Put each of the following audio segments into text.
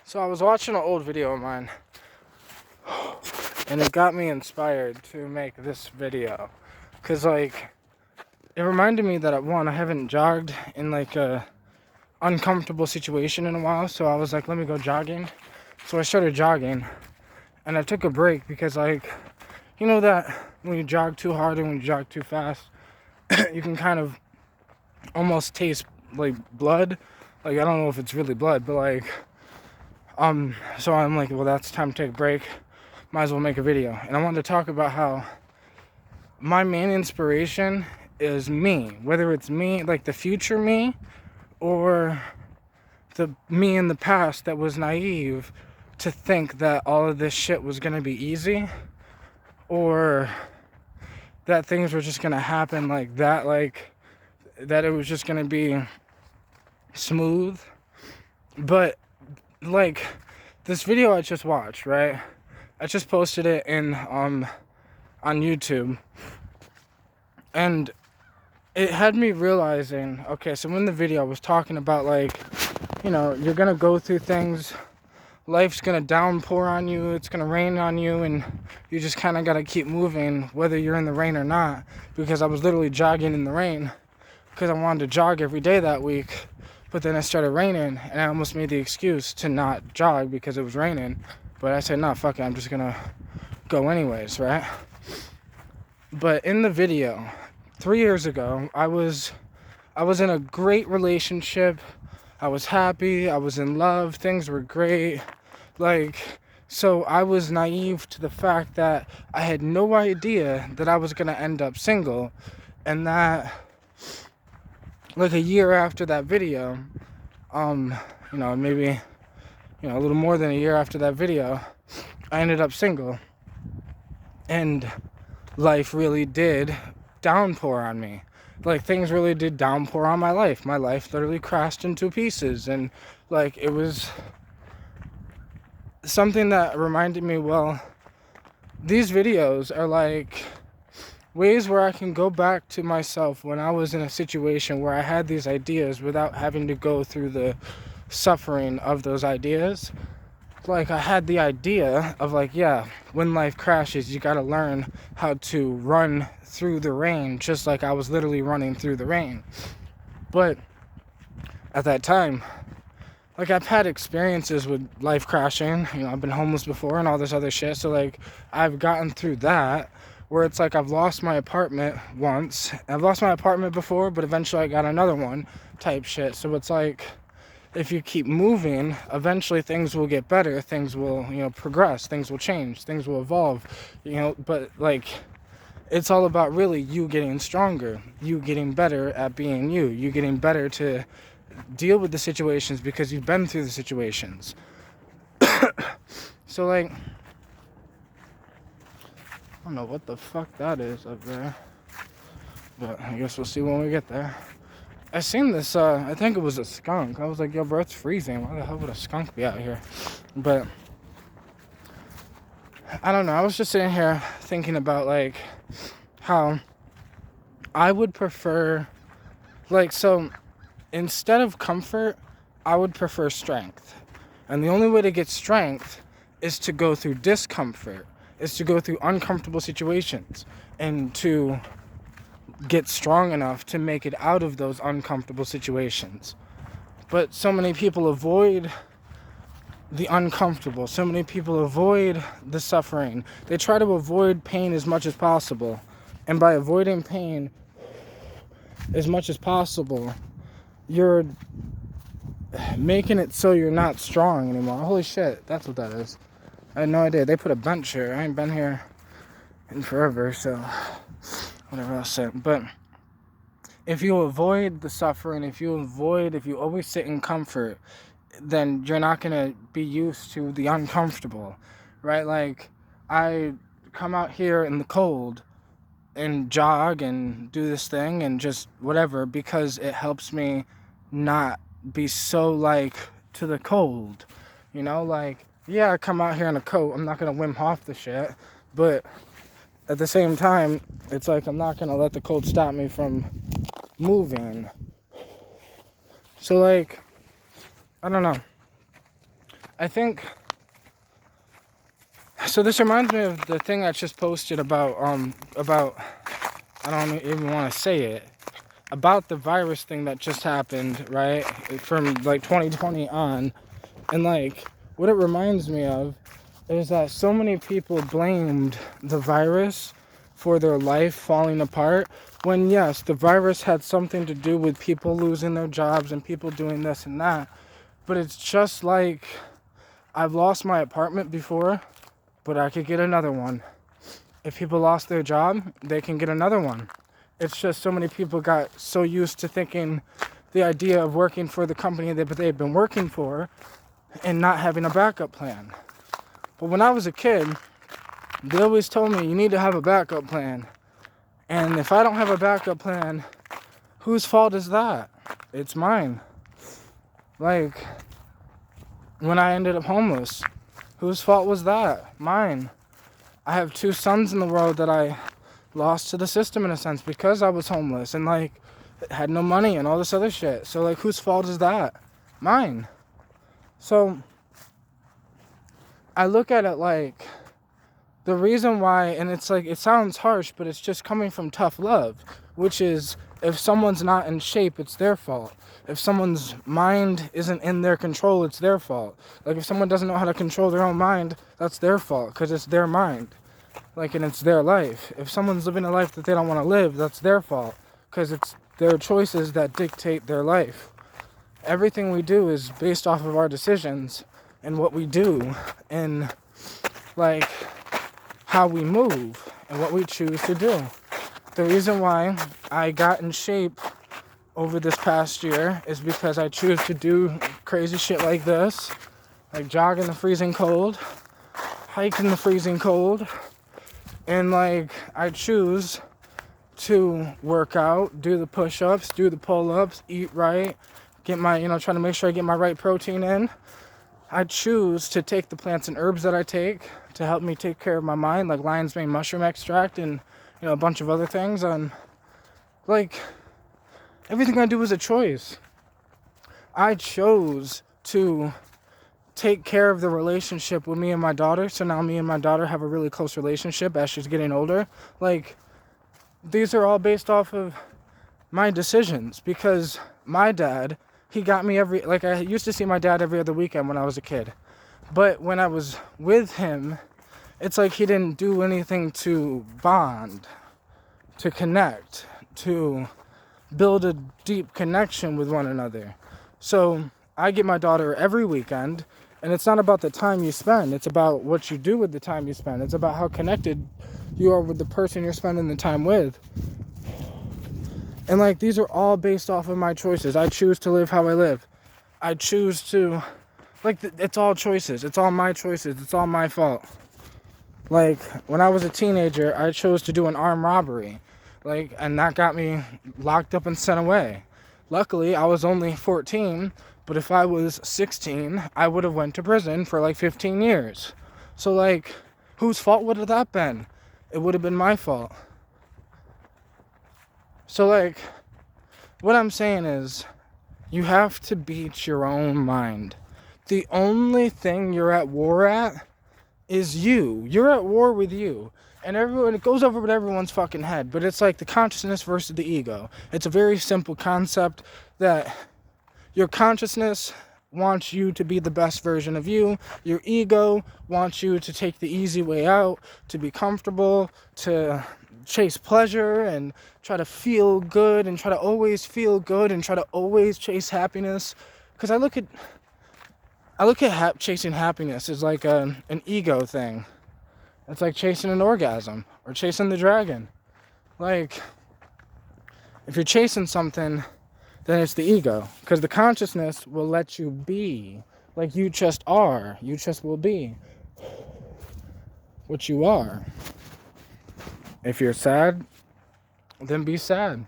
So I was watching an old video of mine, and it got me inspired to make this video. Cause like, it reminded me that I haven't jogged in like a uncomfortable situation in a while. So I was like, let me go jogging. So I started jogging, and I took a break because like, you know that when you jog too hard and when you jog too fast, you can kind of almost taste like blood. Like I don't know if it's really blood, but like, so I'm like, well, that's time to take a break. Might as well make a video. And I wanted to talk about how my main inspiration is me. Whether it's me, like the future me, or the me in the past that was naive to think that all of this shit was gonna be easy, or that things were just gonna happen like that, like that it was just gonna be smooth. But like this video I just watched, right? I just posted it on YouTube, and it had me realizing, okay, so in the video I was talking about like, you know, you're gonna go through things, life's gonna downpour on you, it's gonna rain on you, and you just kind of gotta keep moving whether you're in the rain or not. Because I was literally jogging in the rain because I wanted to jog every day that week, but then it started raining and I almost made the excuse to not jog because it was raining. But I said, no, fuck it, I'm just gonna go anyways, right? But in the video, 3 years ago, I was in a great relationship. I was happy, I was in love, things were great. Like, so I was naive to the fact that I had no idea that I was gonna end up single, and that like a year after that video, maybe, a little more than a year after that video, I ended up single. And life really did downpour on me. Like, things really did downpour on my life. My life literally crashed into pieces. And, like, it was something that reminded me, well, these videos are, like, ways where I can go back to myself when I was in a situation where I had these ideas without having to go through the suffering of those ideas. Like, I had the idea of like, yeah, when life crashes, you gotta learn how to run through the rain, just like I was literally running through the rain. But at that time, like, I've had experiences with life crashing, I've been homeless before and all this other shit, so like, I've gotten through that, where it's like I've lost my apartment once. I've lost my apartment before, but eventually I got another one type shit. So it's like, if you keep moving, eventually things will get better, things will, progress, things will change, things will evolve, but like, it's all about really you getting stronger, you getting better at being you getting better to deal with the situations because you've been through the situations. So like, I don't know what the fuck that is up there, but I guess we'll see when we get there. I seen this, I think it was a skunk. I was like, yo, bro, it's freezing. Why the hell would a skunk be out here? But I don't know. I was just sitting here thinking about, like, how I would prefer, like, so instead of comfort, I would prefer strength. And the only way to get strength is to go through discomfort, is to go through uncomfortable situations, and to get strong enough to make it out of those uncomfortable situations. But so many people avoid the uncomfortable. So many people avoid the suffering. They try to avoid pain as much as possible. And by avoiding pain as much as possible, you're making it so you're not strong anymore. Holy shit, that's what that is. I had no idea. They put a bench here. I ain't been here in forever, so whatever else said. But if you avoid the suffering, if you always sit in comfort, then you're not gonna be used to the uncomfortable, right? Like, I come out here in the cold and jog and do this thing and just whatever because it helps me not be so like to the cold, like, yeah, I come out here in a coat, I'm not gonna Wim Hof the shit, but at the same time, it's like I'm not gonna let the cold stop me from moving. So like, I don't know. I think, so this reminds me of the thing I just posted about, I don't even want to say it, about the virus thing that just happened, right, from like 2020 on. And like, what it reminds me of is that so many people blamed the virus for their life falling apart, when yes, the virus had something to do with people losing their jobs and people doing this and that. But it's just like, I've lost my apartment before, but I could get another one. If people lost their job, they can get another one. It's just so many people got so used to thinking the idea of working for the company that they've been working for and not having a backup plan. But when I was a kid, they always told me you need to have a backup plan. And if I don't have a backup plan, whose fault is that? It's mine. Like, when I ended up homeless, whose fault was that? Mine. I have 2 sons in the world that I lost to the system in a sense because I was homeless and like had no money and all this other shit. So like, whose fault is that? Mine. So I look at it like, the reason why, and it's like, it sounds harsh, but it's just coming from tough love, which is, if someone's not in shape, it's their fault. If someone's mind isn't in their control, it's their fault. Like, if someone doesn't know how to control their own mind, that's their fault, because it's their mind. Like, and it's their life. If someone's living a life that they don't want to live, that's their fault, because it's their choices that dictate their life. Everything we do is based off of our decisions and what we do, and like, how we move and what we choose to do. The reason why I got in shape over this past year is because I choose to do crazy shit like this, like jog in the freezing cold, hike in the freezing cold, and like, I choose to work out, do the push-ups, do the pull-ups, eat right, get my, try to make sure I get my right protein in. I choose to take the plants and herbs that I take to help me take care of my mind, like lion's mane mushroom extract and, a bunch of other things. And like, everything I do is a choice. I chose to take care of the relationship with me and my daughter, so now me and my daughter have a really close relationship as she's getting older. Like, these are all based off of my decisions, because my dad, he got me I used to see my dad every other weekend when I was a kid. But when I was with him, it's like he didn't do anything to bond, to connect, to build a deep connection with one another. So I get my daughter every weekend, and it's not about the time you spend. It's about what you do with the time you spend. It's about how connected you are with the person you're spending the time with. And like, these are all based off of my choices. I choose to live how I live. I choose to, like, it's all choices. It's all my choices. It's all my fault. Like, when I was a teenager, I chose to do an armed robbery. Like, and that got me locked up and sent away. Luckily, I was only 14, but if I was 16, I would have went to prison for like 15 years. So like, whose fault would have that been? It would have been my fault. So like, what I'm saying is, you have to beat your own mind. The only thing you're at war at is you. You're at war with you. And it goes over with everyone's fucking head. But it's like the consciousness versus the ego. It's a very simple concept that your consciousness wants you to be the best version of you. Your ego wants you to take the easy way out, to be comfortable, to chase pleasure and try to feel good and try to always feel good and try to always chase happiness. Because I look at chasing happiness as like an ego thing. It's like chasing an orgasm or chasing the dragon. Like, if you're chasing something, then it's the ego. Because the consciousness will let you be. Like, you just are. You just will be what you are. If you're sad, then be sad.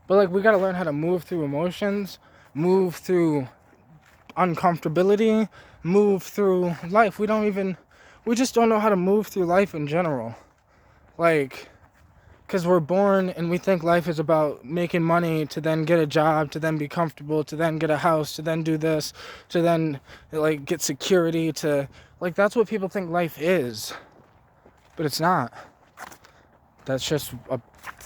But like, we gotta learn how to move through emotions, move through uncomfortability, move through life. We just don't know how to move through life in general. Like, Because we're born and we think life is about making money to then get a job, to then be comfortable, to then get a house, to then do this, to then like get security, to like that's what people think life is. But it's not. That's just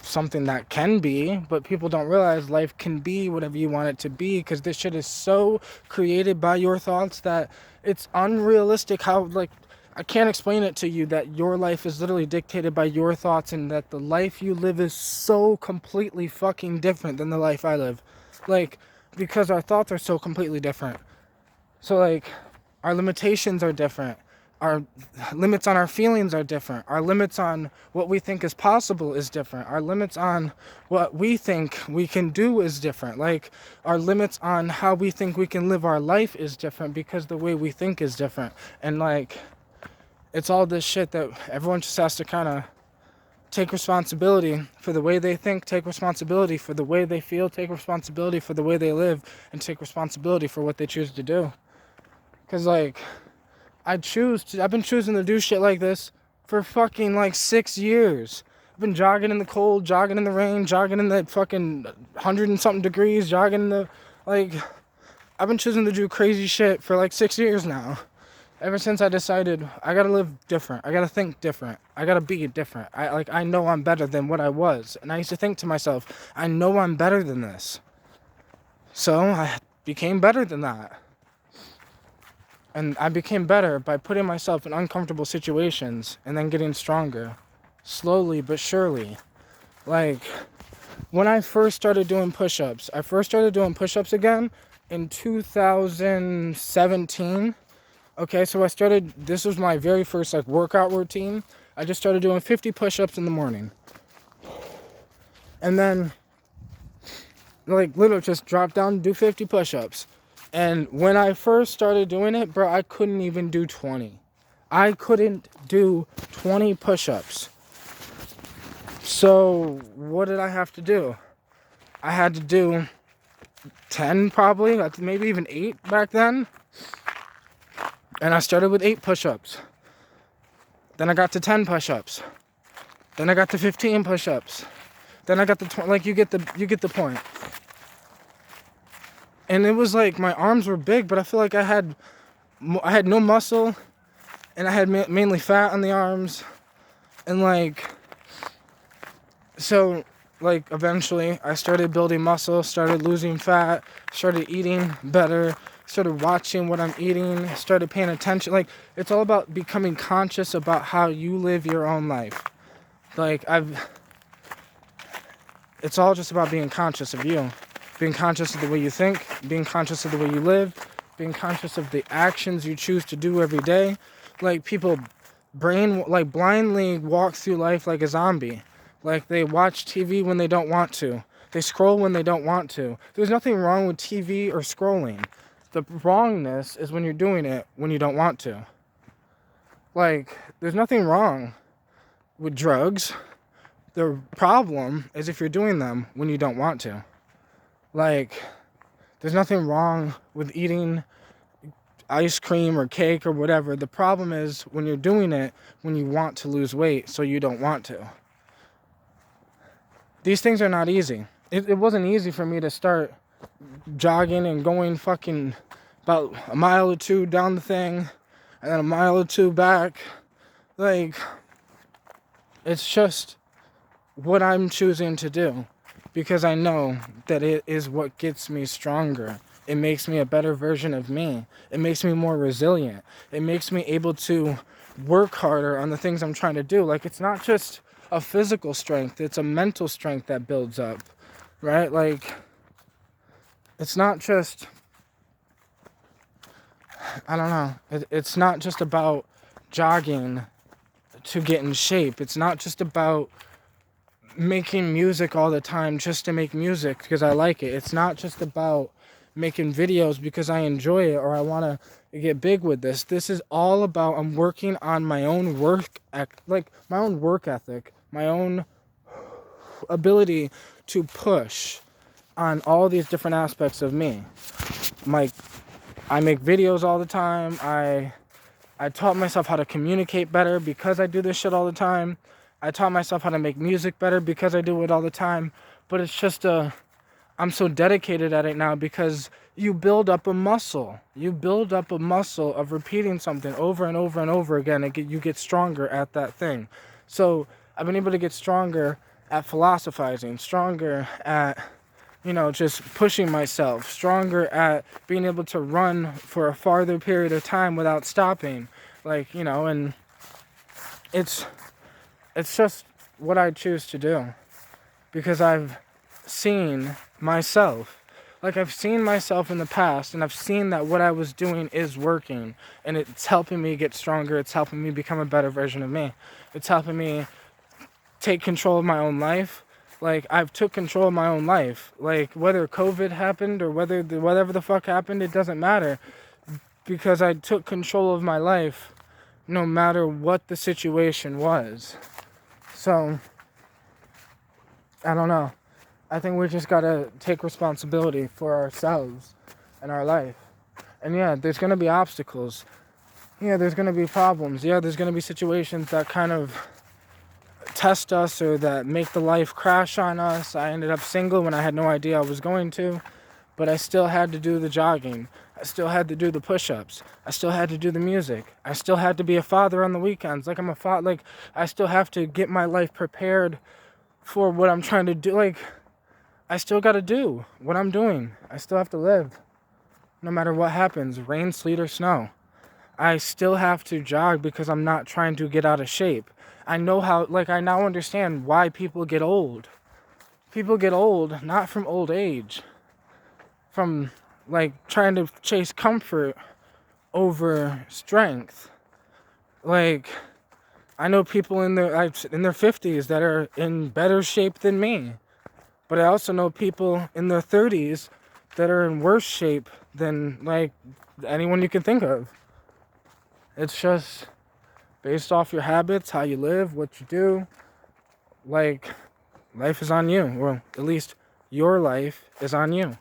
something that can be, but people don't realize life can be whatever you want it to be, because this shit is so created by your thoughts that it's unrealistic how, like, I can't explain it to you that your life is literally dictated by your thoughts, and that the life you live is so completely fucking different than the life I live. Like, because our thoughts are so completely different. So, like, our limitations are different. Our limits on our feelings are different. Our limits on what we think is possible is different. Our limits on what we think we can do is different. Like, our limits on how we think we can live our life is different, because the way we think is different. And, like, it's all this shit that everyone just has to kind of take responsibility for the way they think, take responsibility for the way they feel, take responsibility for the way they live, and take responsibility for what they choose to do. Because, like, I've been choosing to do shit like this for fucking like 6 years. I've been jogging in the cold, jogging in the rain, jogging in the fucking 100 and something degrees, jogging in the, like, I've been choosing to do crazy shit for like 6 years now. Ever since I decided I gotta live different, I gotta think different, I gotta be different. I know I'm better than what I was. And I used to think to myself, I know I'm better than this. So I became better than that. And I became better by putting myself in uncomfortable situations and then getting stronger. Slowly but surely. Like, when I first started doing push-ups, again in 2017. Okay, so this was my very first, like, workout routine. I just started doing 50 push-ups in the morning. And then, like, literally just drop down and do 50 push-ups. And when I first started doing it, bro, I couldn't even do 20. I couldn't do 20 push-ups. So what did I have to do? I had to do 10 probably, maybe even 8 back then. And I started with 8 push-ups. Then I got to 10 push-ups. Then I got to 15 push-ups. Then I got to 20, like, you get the point. And it was like my arms were big, but I feel like I had no muscle, and I had mainly fat on the arms. And, like, so, like, eventually I started building muscle, started losing fat, started eating better, started watching what I'm eating, started paying attention. Like, it's all about becoming conscious about how you live your own life. Like, it's all just about being conscious of you. Being conscious of the way you think, being conscious of the way you live, being conscious of the actions you choose to do every day. Like, people blindly walk through life like a zombie. Like, they watch TV when they don't want to. They scroll when they don't want to. There's nothing wrong with TV or scrolling. The wrongness is when you're doing it when you don't want to. Like, there's nothing wrong with drugs. The problem is if you're doing them when you don't want to. Like, there's nothing wrong with eating ice cream or cake or whatever. The problem is when you're doing it when you want to lose weight so you don't want to. These things are not easy. It wasn't easy for me to start jogging and going fucking about a mile or 2 down the thing and then a mile or 2 back. Like, it's just what I'm choosing to do. Because I know that it is what gets me stronger. It makes me a better version of me. It makes me more resilient. It makes me able to work harder on the things I'm trying to do. Like, it's not just a physical strength. It's a mental strength that builds up, right? Like, it's not just, I don't know. It's not just about jogging to get in shape. It's not just about making music all the time just to make music because I like it. It's not just about making videos because I enjoy it or I want to get big with this. This is all about I'm working on my own work ethic, my own ability to push on all these different aspects of me. I make videos all the time. I taught myself how to communicate better because I do this shit all the time. I taught myself how to make music better because I do it all the time. But it's just I'm so dedicated at it now because you build up a muscle. You build up a muscle of repeating something over and over and over again, and you get stronger at that thing. So I've been able to get stronger at philosophizing, stronger at, just pushing myself, stronger at being able to run for a farther period of time without stopping. And it's just what I choose to do because I've seen myself. I've seen myself in the past, and I've seen that what I was doing is working, and it's helping me get stronger. It's helping me become a better version of me. It's helping me take control of my own life. I've took control of my own life. Whether COVID happened or whatever the fuck happened, it doesn't matter, because I took control of my life no matter what the situation was. So, I don't know. I think we just gotta take responsibility for ourselves and our life. And yeah, there's gonna be obstacles. Yeah, there's gonna be problems. Yeah, there's gonna be situations that kind of test us or that make the life crash on us. I ended up single when I had no idea I was going to, but I still had to do the jogging. I still had to do the push-ups. I still had to do the music. I still had to be a father on the weekends. I'm a father. I still have to get my life prepared for what I'm trying to do. I still got to do what I'm doing. I still have to live, no matter what happens, rain, sleet, or snow. I still have to jog because I'm not trying to get out of shape. I know how, I now understand why people get old. People get old not from old age, from, trying to chase comfort over strength. I know people in their 50s that are in better shape than me. But I also know people in their 30s that are in worse shape than, anyone you can think of. It's just based off your habits, how you live, what you do. Life is on you. Or at least your life is on you.